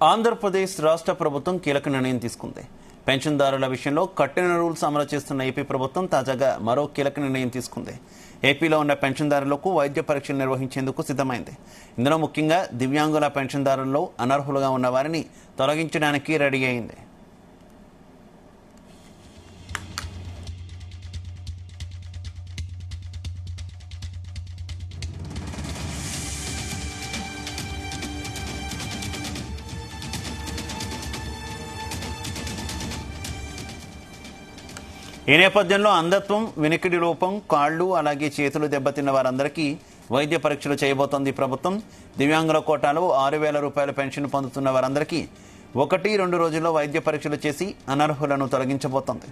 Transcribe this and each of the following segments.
ఆంధ్రప్రదేశ్ రాష్ట్ర ప్రభుత్వం కీలక నిర్ణయం తీసుకుంది. పెన్షన్దారుల విషయంలో కఠిన రూల్స్ అమలు చేస్తున్న ఏపీ ప్రభుత్వం తాజాగా మరో కీలక నిర్ణయం తీసుకుంది. ఏపీలో ఉన్న పెన్షన్దారులకు వైద్య పరీక్షలు నిర్వహించేందుకు సిద్ధమైంది. ఇందులో ముఖ్యంగా దివ్యాంగుల పెన్షన్దారుల్లో అనర్హులుగా ఉన్న వారిని తొలగించడానికి రెడీ అయింది. ఈ నేపథ్యంలో అంధత్వం, వినికిడి లోపం, కాళ్లు అలాగే చేతులు దెబ్బతిన్న వారందరికీ వైద్య పరీక్షలు చేయబోతోంది ప్రభుత్వం. దివ్యాంగుల కోటాలో 6,000 రూపాయల పెన్షన్ పొందుతున్న వారందరికీ 1-2 రోజుల్లో వైద్య పరీక్షలు చేసి అనర్హులను తొలగించబోతోంది.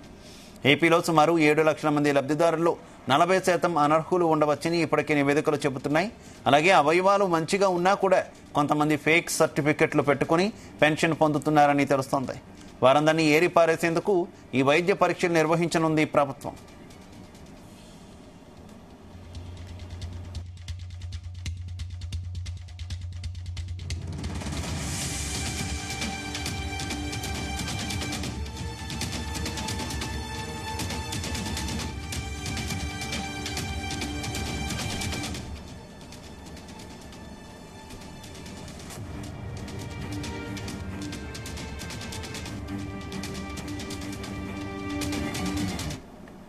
ఏపీలో సుమారు 7 లక్షల మంది లబ్ధిదారుల్లో 40% అనర్హులు ఉండవచ్చని ఇప్పటికే నివేదికలు చెబుతున్నాయి. అలాగే అవయవాలు మంచిగా ఉన్నా కూడా కొంతమంది ఫేక్ సర్టిఫికెట్లు పెట్టుకుని పెన్షన్ పొందుతున్నారని తెలుస్తోంది. వారందరినీ ఏరిపారేసేందుకు ఈ వైద్య పరీక్షలు నిర్వహించనుంది ప్రభుత్వం.